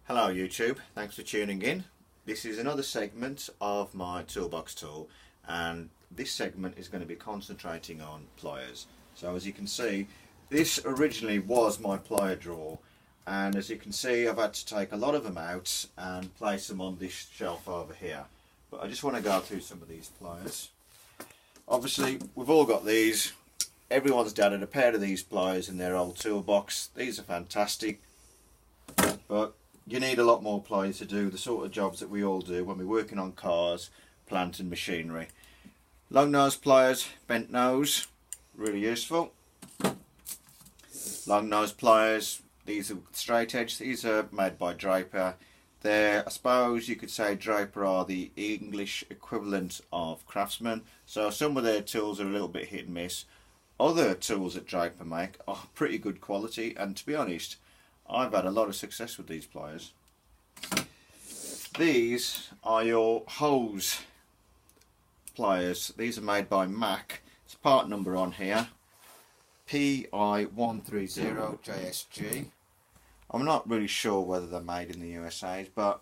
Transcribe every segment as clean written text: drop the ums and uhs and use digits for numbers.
Hello YouTube, thanks for tuning in. This is another segment of my toolbox tool, and this segment is going to be concentrating on pliers. So as you can see, this originally was my plier drawer, and as you can see I've had to take a lot of them out and place them on this shelf over here. But I just want to go through some of these pliers. Obviously we've all got these. Everyone's done a pair of these pliers in their old toolbox. These are fantastic, but you need a lot more pliers to do the sort of jobs that we all do when we're working on cars, plant and machinery. Long nose pliers, bent nose, really useful. Long nose pliers, these are straight edge, these are made by Draper. They're, I suppose you could say Draper are the English equivalent of Craftsman, so some of their tools are a little bit hit and miss. Other tools that Draper make are pretty good quality, and to be honest, I've had a lot of success with these pliers. These are your hose pliers. These are made by Mac. It's part number on here, PI130JSG. I'm not really sure whether they're made in the USA, but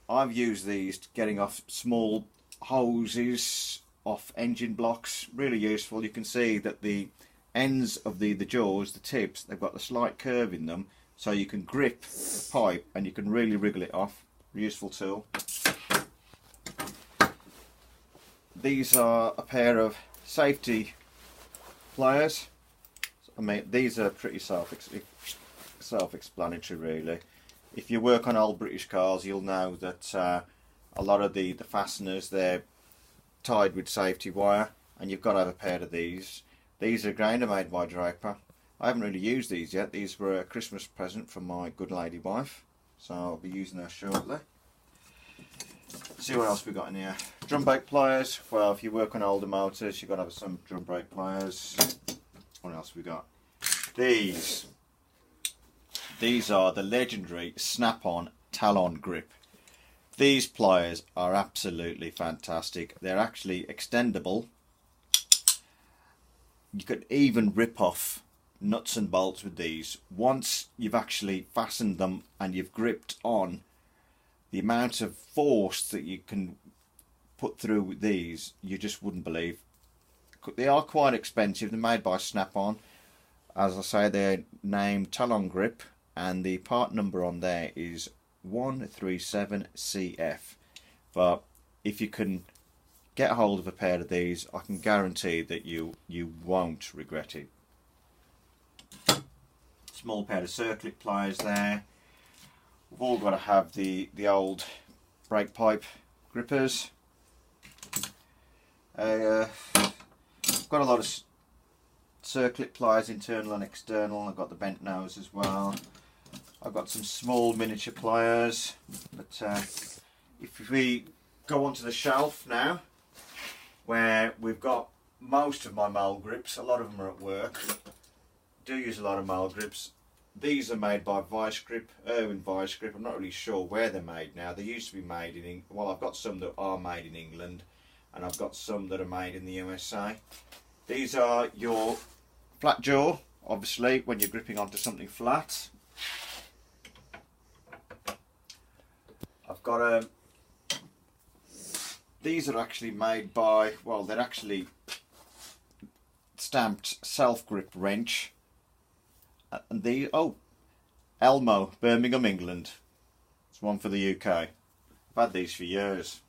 I've used these getting off small hoses off engine blocks. Really useful. You can see that the ends of the jaws, the tips, they've got a slight curve in them, so you can grip the pipe and you can really wriggle it off. Useful tool. These are a pair of safety pliers. I mean, these are pretty self-explanatory really. If you work on old British cars, you'll know that a lot of the fasteners, they're tied with safety wire, and you've got to have a pair of these. These are again made by Draper. I haven't really used these yet. These were a Christmas present from my good lady wife, so I'll be using her shortly. Let's see what else we got in here. Drum brake pliers. Well, if you work on older motors, you've got to have some drum brake pliers. What else we got? These are the legendary snap-on talon grip. These pliers are absolutely fantastic. They're actually extendable. You could even rip off nuts and bolts with these. Once you've actually fastened them and you've gripped on, the amount of force that you can put through with these, you just wouldn't believe. They are quite expensive. They're made by Snap-on. As I say, they're named Talon Grip, and the part number on there is 137CF. But if you can get hold of a pair of these, I can guarantee that you won't regret it. Small pair of circlip pliers there. We've all got to have the old brake pipe grippers. Got a lot of circlip pliers, internal and external. I've got the bent nose as well. I've got some small miniature pliers. But if we go onto the shelf now, where we've got most of my mole grips, a lot of them are at work. Do use a lot of mole grips. These are made by Vise Grip, Vise Grip. I'm not really sure where they're made now. They used to be made in England. Well, I've got some that are made in England, and I've got some that are made in the USA. These are your flat jaw, obviously, when you're gripping onto something flat. I've got these are actually made by, well, they're actually stamped self-grip wrench. And the Elmo, Birmingham, England. It's one for the UK. I've had these for years.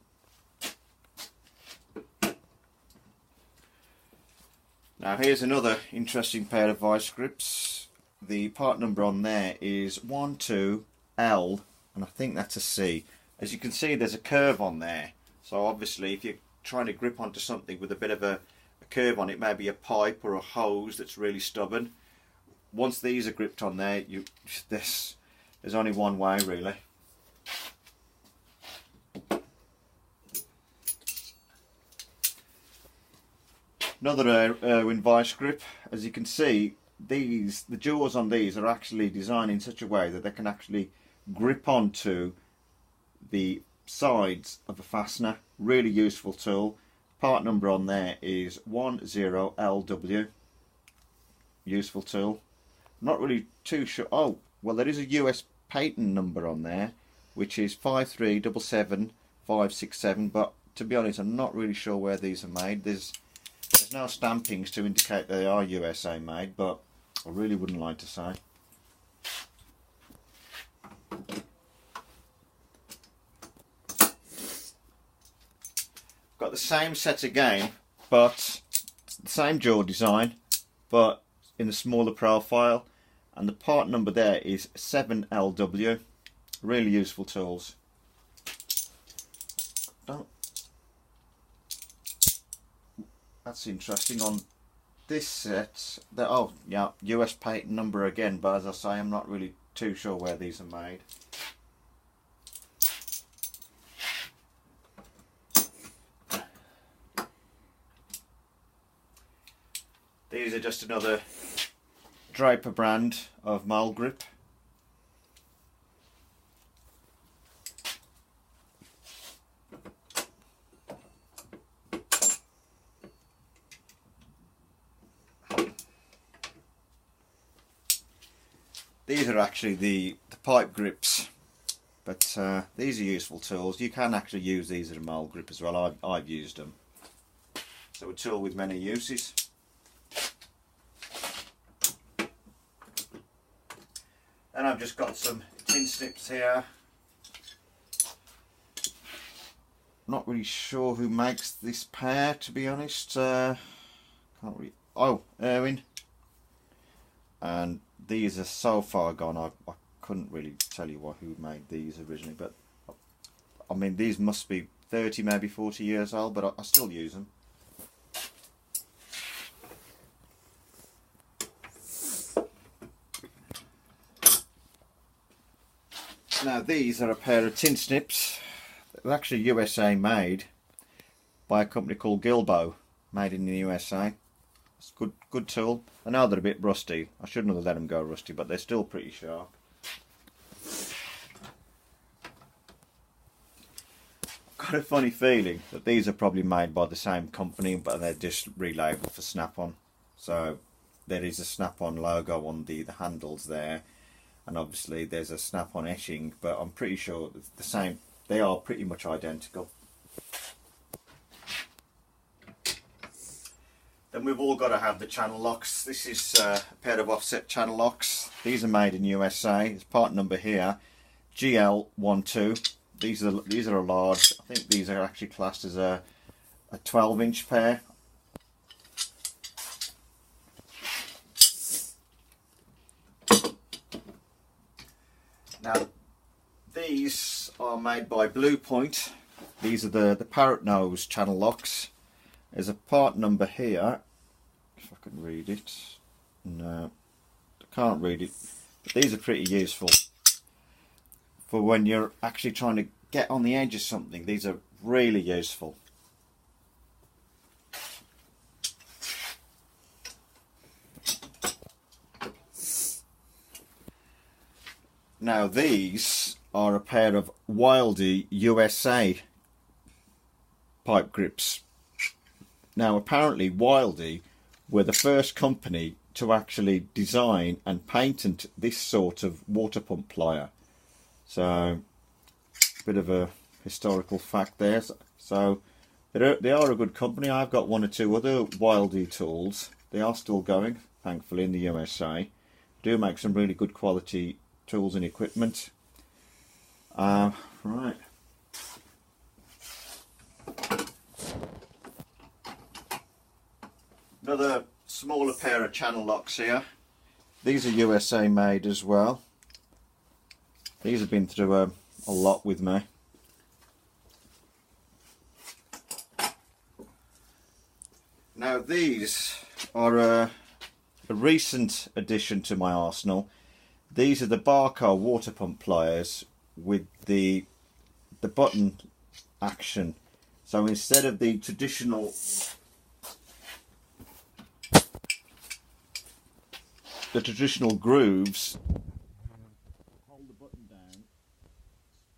Now here's another interesting pair of vice grips. The part number on there is 12L, and I think that's a C. As you can see, there's a curve on there. So obviously if you're trying to grip onto something with a bit of a curve on it, maybe a pipe or a hose that's really stubborn, once these are gripped on there, there's only one way really. Another Irwin Vise grip. As you can see, the jaws on these are actually designed in such a way that they can actually grip onto the sides of a fastener. Really useful tool. Part number on there is 10LW. Useful tool. Not really too sure. Oh, well, there is a US patent number on there, which is 5377567, but to be honest I'm not really sure where these are made. There's no stampings to indicate they are USA made, but I really wouldn't like to say. Got the same set again, but the same jaw design, but in a smaller profile, and the part number there is 7LW. Really useful tools. That's interesting. On this set, oh yeah, US patent number again, but as I say, I'm not really too sure where these are made. These are just another Draper brand of mole grip. These are actually the pipe grips, but these are useful tools. You can actually use these as a mole grip as well. I've used them. So a tool with many uses. And I've just got some tin snips here. Not really sure who makes this pair, to be honest. Can't really. Oh, Irwin. And these are so far gone. I couldn't really tell you who made these originally, but I mean these must be 30, maybe 40 years old, but I still use them. Now these are a pair of tin snips. They're actually USA made by a company called Gilbo, made in the USA. It's a good tool. I know they're a bit rusty. I shouldn't have let them go rusty, but they're still pretty sharp. I've got a funny feeling that these are probably made by the same company, but they're just relabeled for Snap-on. So there is a Snap-on logo on the handles there, and obviously there's a Snap-on etching, but I'm pretty sure it's the same. They are pretty much identical. Then we've all got to have the channel locks. This is a pair of offset channel locks. These are made in USA. It's part number here, GL12. These are a large. I think these are actually classed as a 12-inch pair. Now these are made by Blue Point. These are the parrot nose channel locks. There's a part number here, if I can read it. No, I can't read it. But these are pretty useful for when you're actually trying to get on the edge of something. These are really useful. Now these are a pair of Wildy USA pipe grips. Now apparently Wildy were the first company to actually design and patent this sort of water pump plier. So a bit of a historical fact there. So they are a good company. I've got one or two other Wildy tools. They are still going, thankfully, in the USA. Do make some really good quality tools and equipment. Right. Another smaller pair of channel locks here. These are USA made as well. These have been through a lot with me. Now these are a recent addition to my arsenal. These are the Barco water pump pliers with the button action. So instead of the traditional grooves, hold the button down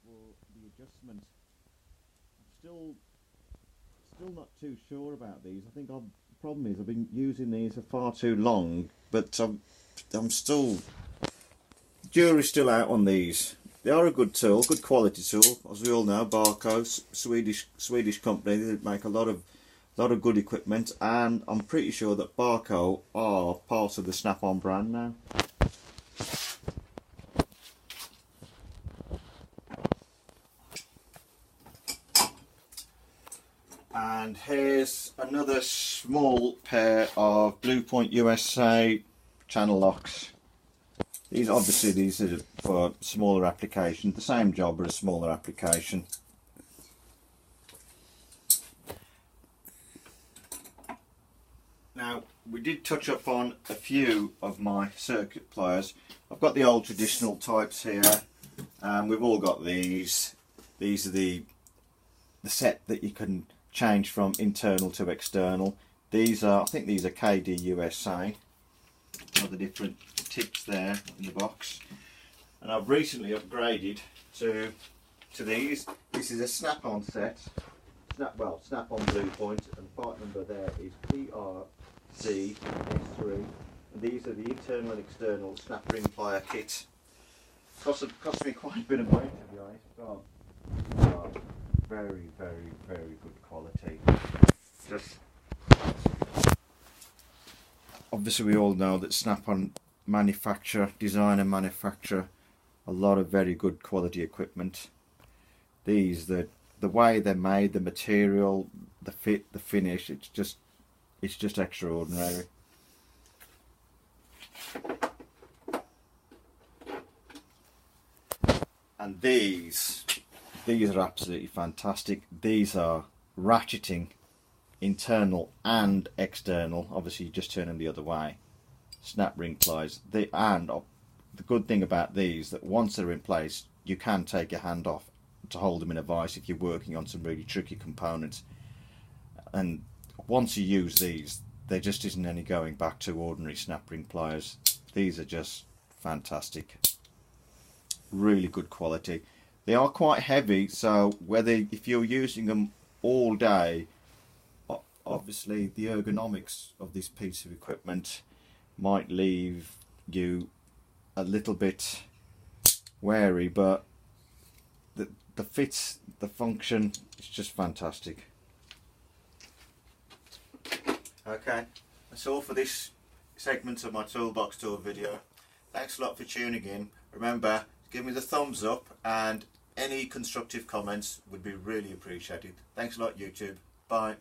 for the adjustment. I'm still not too sure about these. I think the problem is I've been using these for far too long, but I'm still, jury's still out on these. they are a good tool, good quality tool. As we all know, Barco, Swedish company, they make a lot of good equipment, and I'm pretty sure that Barco are part of the Snap-on brand now. And here's another small pair of Blue Point USA channel locks. These are for smaller application, the same job but a smaller application. Now, we did touch up on a few of my circuit pliers. I've got the old traditional types here, and we've all got these. These are the set that you can change from internal to external. These are, I think these are KD USA. All the different tips there in the box. And I've recently upgraded to these. This is a Snap-on set. Snap-on Blue Point, and part number there is PRZ S3. And these are the internal and external snap ring plier kit. Cost me quite a bit of money, to be honest. Oh, very, very, very good quality. Just obviously, we all know that Snap-on design and manufacture a lot of very good quality equipment. These, the way they're made, the material, the fit, the finish, it's just extraordinary. And these are absolutely fantastic. These are ratcheting internal and external. Obviously, you just turn them the other way. Snap ring pliers. The good thing about these, that once they're in place, you can take your hand off to hold them in a vise if you're working on some really tricky components. And once you use these, there just isn't any going back to ordinary snap ring pliers. These are just fantastic. Really good quality. They are quite heavy, so if you're using them all day, obviously the ergonomics of this piece of equipment might leave you a little bit wary, but the fit, the function, it's just fantastic. Okay, that's all for this segment of my toolbox tour video. Thanks a lot for tuning in. Remember, give me the thumbs up, and any constructive comments would be really appreciated. Thanks a lot, YouTube. Bye.